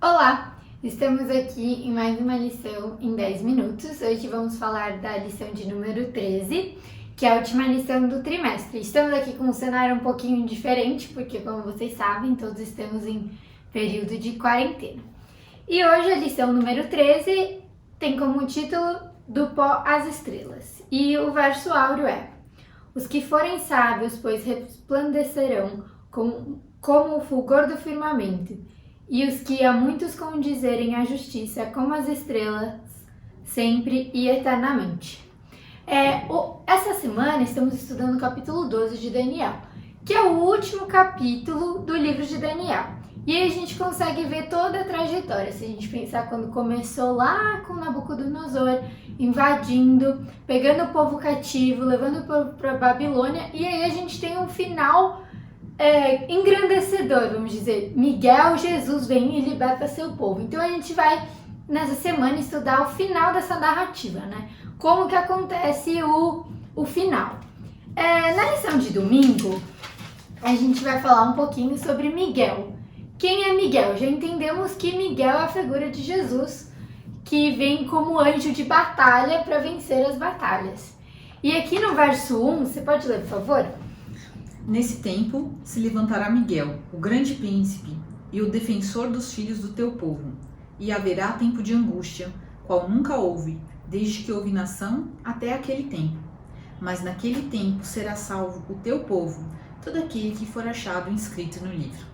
Olá! Estamos aqui em mais uma lição em 10 minutos. Hoje vamos falar da lição de número 13, que é a última lição do trimestre. Estamos aqui com um cenário um pouquinho diferente, porque como vocês sabem, todos estamos em período de quarentena. E hoje a lição número 13 tem como título Do pó às estrelas. E o verso áureo é: Os que forem sábios, pois resplandecerão como o fulgor do firmamento, e os que a muitos condizerem a justiça como as estrelas, sempre e eternamente. Essa semana estamos estudando o capítulo 12 de Daniel, que é o último capítulo do livro de Daniel. E aí a gente consegue ver toda a trajetória, se a gente pensar quando começou lá com Nabucodonosor, invadindo, pegando o povo cativo, levando o povo para Babilônia, e aí a gente tem um final engrandecedor, vamos dizer. Miguel, Jesus vem e liberta seu povo. Então a gente vai, nessa semana, estudar o final dessa narrativa, né? Como que acontece o final. Na lição de domingo, a gente vai falar um pouquinho sobre Miguel. Quem é Miguel? Já entendemos que Miguel é a figura de Jesus, que vem como anjo de batalha para vencer as batalhas. E aqui no verso 1, você pode ler, por favor? Nesse tempo se levantará Miguel, o grande príncipe, e o defensor dos filhos do teu povo, e haverá tempo de angústia, qual nunca houve, desde que houve nação até aquele tempo. Mas naquele tempo será salvo o teu povo, todo aquele que for achado inscrito no livro.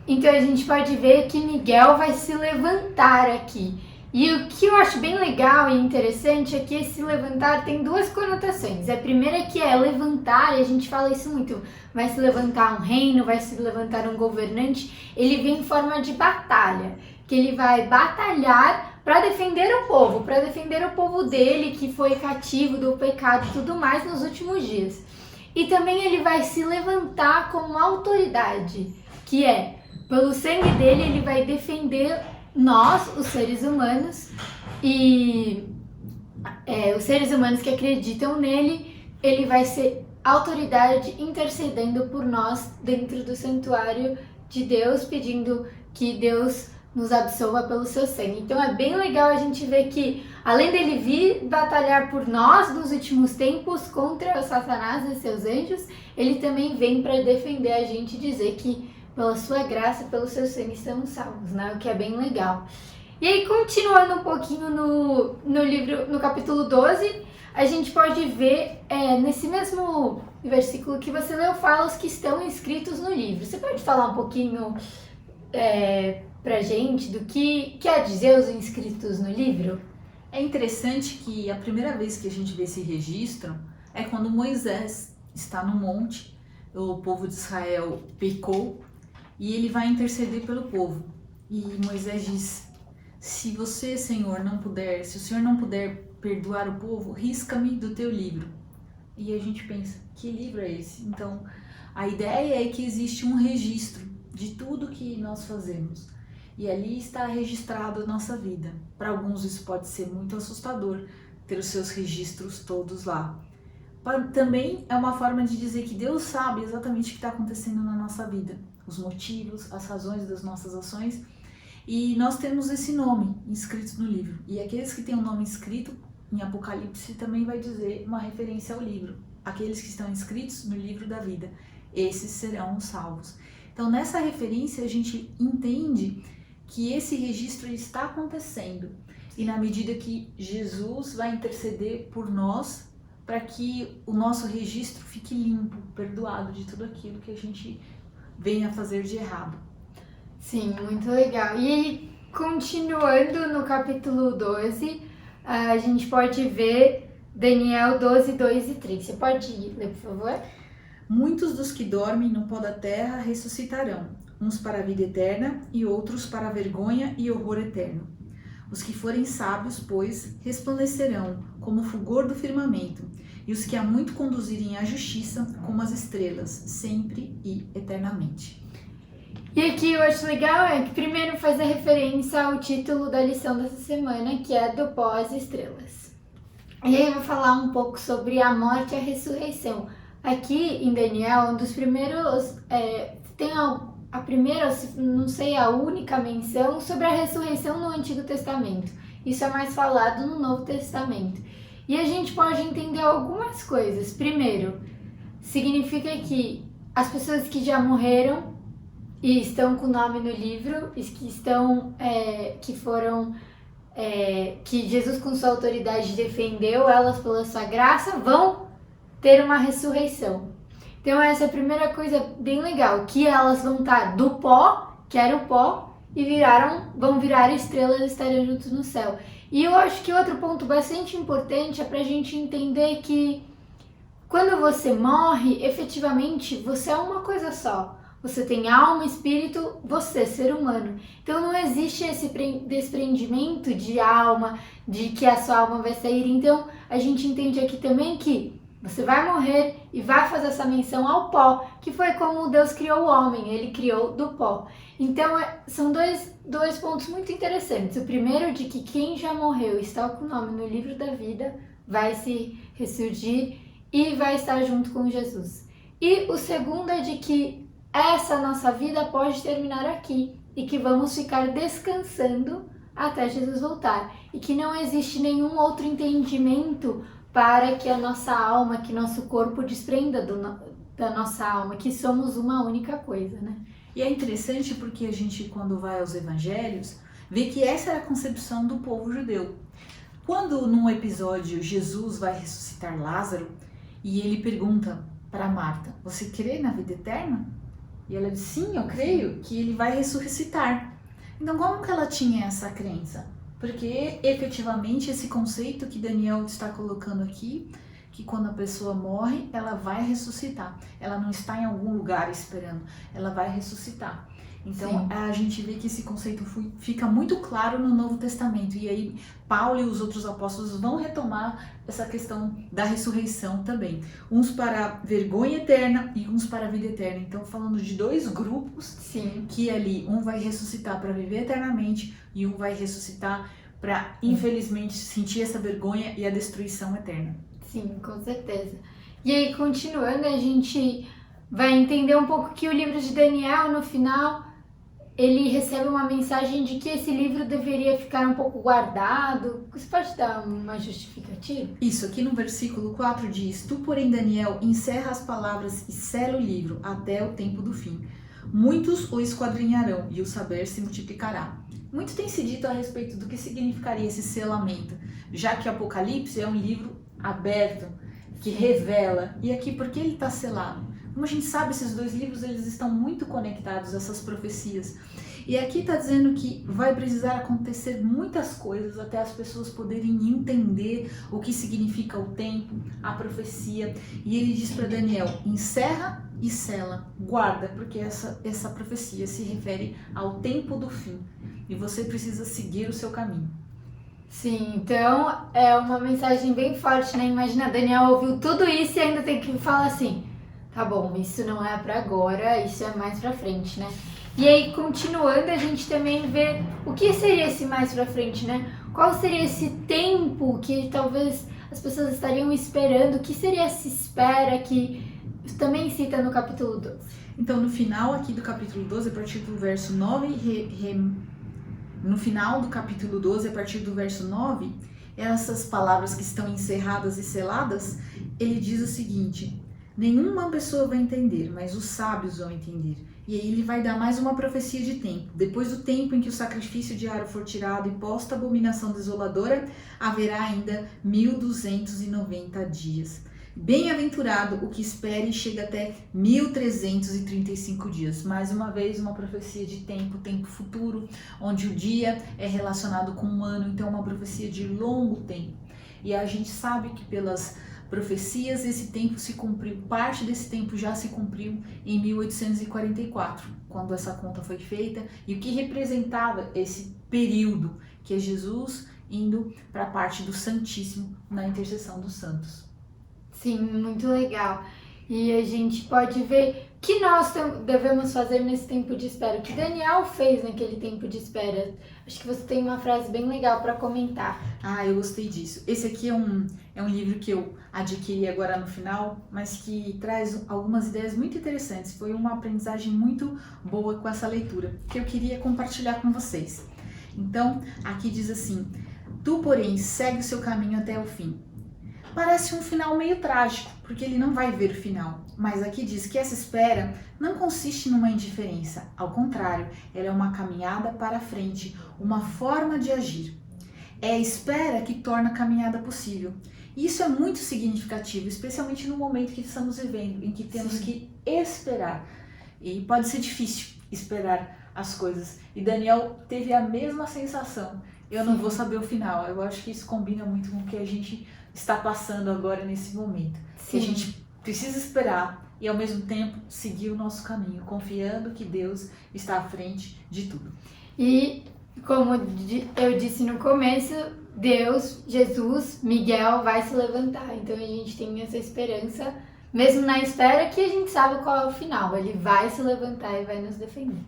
Então a gente pode ver que Miguel vai se levantar aqui. E o que eu acho bem legal e interessante é que esse levantar tem duas conotações. A primeira é que é levantar, e a gente fala isso muito, vai se levantar um reino, vai se levantar um governante, ele vem em forma de batalha, que ele vai batalhar para defender o povo dele que foi cativo do pecado e tudo mais nos últimos dias. E também ele vai se levantar com uma autoridade, que é, pelo sangue dele, ele vai defender nós, os seres humanos, e os seres humanos que acreditam nele, ele vai ser autoridade intercedendo por nós dentro do santuário de Deus, pedindo que Deus nos absolva pelo seu sangue. Então é bem legal a gente ver que, além dele vir batalhar por nós nos últimos tempos contra o Satanás e seus anjos, ele também vem para defender a gente e dizer que pela sua graça, pelo seu sangue, estamos salvos, né? O que é bem legal. E aí, continuando um pouquinho no livro, no capítulo 12, a gente pode ver nesse mesmo versículo que você leu, fala os que estão inscritos no livro. Você pode falar um pouquinho pra gente do que quer dizer os inscritos no livro? É interessante que a primeira vez que a gente vê esse registro é quando Moisés está no monte, o povo de Israel pecou, e ele vai interceder pelo povo. E Moisés diz: se você, Senhor, se o Senhor não puder perdoar o povo, risca-me do teu livro. E a gente pensa, que livro é esse? Então, a ideia é que existe um registro de tudo que nós fazemos. E ali está registrado a nossa vida. Para alguns isso pode ser muito assustador, ter os seus registros todos lá. Também é uma forma de dizer que Deus sabe exatamente o que está acontecendo na nossa vida, os motivos, as razões das nossas ações, e nós temos esse nome inscrito no livro. E aqueles que têm o nome inscrito em Apocalipse também vai dizer uma referência ao livro. Aqueles que estão inscritos no livro da vida, esses serão os salvos. Então, nessa referência, a gente entende que esse registro está acontecendo. E na medida que Jesus vai interceder por nós, para que o nosso registro fique limpo, perdoado de tudo aquilo que a gente venha fazer de errado. Sim, muito legal. E continuando no capítulo 12, a gente pode ver Daniel 12, 2 e 3. Você pode ler, por favor? Muitos dos que dormem no pó da terra ressuscitarão, uns para a vida eterna e outros para a vergonha e horror eterno. Os que forem sábios, pois, resplandecerão como o fulgor do firmamento, e os que a muito conduzirem à justiça como as estrelas, sempre e eternamente. E aqui eu acho legal que primeiro faz a referência ao título da lição dessa semana, que é Do pó às estrelas. E aí eu vou falar um pouco sobre a morte e a ressurreição. Aqui em Daniel, um dos primeiros tem a primeira, não sei, a única menção sobre a ressurreição no Antigo Testamento. Isso é mais falado no Novo Testamento. E a gente pode entender algumas coisas. Primeiro, significa que as pessoas que já morreram e estão com o nome no livro, que Jesus com sua autoridade defendeu, elas pela sua graça, vão ter uma ressurreição. Então essa é a primeira coisa bem legal, que elas vão estar do pó, que era o pó, e vão virar estrelas e estarem juntos no céu. E eu acho que outro ponto bastante importante é pra gente entender que quando você morre, efetivamente, você é uma coisa só. Você tem alma, espírito, você, ser humano. Então não existe esse desprendimento de alma, de que a sua alma vai sair. Então a gente entende aqui também que você vai morrer e vai fazer essa menção ao pó, que foi como Deus criou o homem, ele criou do pó. Então são dois pontos muito interessantes. O primeiro de que quem já morreu e está com o nome no livro da vida vai se ressurgir e vai estar junto com Jesus. E o segundo é de que essa nossa vida pode terminar aqui e que vamos ficar descansando até Jesus voltar. E que não existe nenhum outro entendimento para que a nossa alma, que nosso corpo desprenda da nossa alma, que somos uma única coisa, né? E é interessante porque a gente, quando vai aos evangelhos, vê que essa era a concepção do povo judeu. Quando num episódio Jesus vai ressuscitar Lázaro e ele pergunta para Marta, você crê na vida eterna? E ela diz, sim, eu creio que ele vai ressuscitar. Então como que ela tinha essa crença? Porque efetivamente esse conceito que Daniel está colocando aqui, que quando a pessoa morre, ela vai ressuscitar. Ela não está em algum lugar esperando, ela vai ressuscitar. Então Sim. A gente vê que esse conceito fica muito claro no Novo Testamento. E aí Paulo e os outros apóstolos vão retomar essa questão da ressurreição também. Uns para a vergonha eterna e uns para a vida eterna. Então falando de dois grupos. Sim. Que ali um vai ressuscitar para viver eternamente e um vai ressuscitar para, infelizmente, sentir essa vergonha e a destruição eterna. Sim, com certeza. E aí, continuando, a gente vai entender um pouco que o livro de Daniel, no final, ele recebe uma mensagem de que esse livro deveria ficar um pouco guardado. Você pode dar uma justificativa? Isso, aqui no versículo 4 diz, tu, porém, Daniel, encerra as palavras e sela o livro até o tempo do fim. Muitos o esquadrinharão e o saber se multiplicará. Muito tem se dito a respeito do que significaria esse selamento, já que Apocalipse é um livro aberto, que revela. E aqui, por que ele está selado? Como a gente sabe, esses dois livros eles estão muito conectados, essas profecias. E aqui está dizendo que vai precisar acontecer muitas coisas até as pessoas poderem entender o que significa o tempo, a profecia. E ele diz para Daniel, encerra e sela, guarda, porque essa profecia se refere ao tempo do fim. E você precisa seguir o seu caminho. Sim, então é uma mensagem bem forte, né? Imagina, Daniel ouviu tudo isso e ainda tem que falar assim, tá bom, isso não é pra agora, isso é mais pra frente, né? E aí, continuando, a gente também vê o que seria esse mais pra frente, né? Qual seria esse tempo que talvez as pessoas estariam esperando? O que seria essa espera que também cita no capítulo 12? Então, no final aqui do capítulo 12, a partir do verso 9, no final do capítulo 12, a partir do verso 9, essas palavras que estão encerradas e seladas, ele diz o seguinte, nenhuma pessoa vai entender, mas os sábios vão entender. E aí ele vai dar mais uma profecia de tempo. Depois do tempo em que o sacrifício diário for tirado e posta a abominação desoladora, haverá ainda 1290 dias. Bem-aventurado o que espere e chega até 1335 dias. Mais uma vez, uma profecia de tempo futuro, onde o dia é relacionado com um ano, então uma profecia de longo tempo. E a gente sabe que pelas profecias esse tempo se cumpriu, parte desse tempo já se cumpriu em 1844, quando essa conta foi feita, e o que representava esse período, que é Jesus indo para a parte do Santíssimo na intercessão dos santos. Sim, muito legal. E a gente pode ver que nós devemos fazer nesse tempo de espera? O que Daniel fez naquele tempo de espera? Acho que você tem uma frase bem legal para comentar. Ah, eu gostei disso. Esse aqui é um livro que eu adquiri agora no final, mas que traz algumas ideias muito interessantes. Foi uma aprendizagem muito boa com essa leitura, que eu queria compartilhar com vocês. Então, aqui diz assim: tu, porém, segue o seu caminho até o fim. Parece um final meio trágico, porque ele não vai ver o final. Mas aqui diz que essa espera não consiste numa indiferença. Ao contrário, ela é uma caminhada para frente, uma forma de agir. É a espera que torna a caminhada possível. E isso é muito significativo, especialmente no momento que estamos vivendo, em que temos que esperar. E pode ser difícil esperar as coisas. E Daniel teve a mesma sensação. Eu não vou saber o final. Eu acho que isso combina muito com o que a gente está passando agora nesse momento. Que a gente precisa esperar e ao mesmo tempo seguir o nosso caminho, confiando que Deus está à frente de tudo. E como eu disse no começo, Deus, Jesus, Miguel vai se levantar. Então a gente tem essa esperança, mesmo na espera, que a gente sabe qual é o final. Ele vai se levantar e vai nos defender.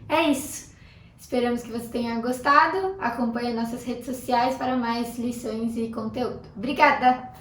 É isso. Esperamos que você tenha gostado. Acompanhe nossas redes sociais para mais lições e conteúdo. Obrigada!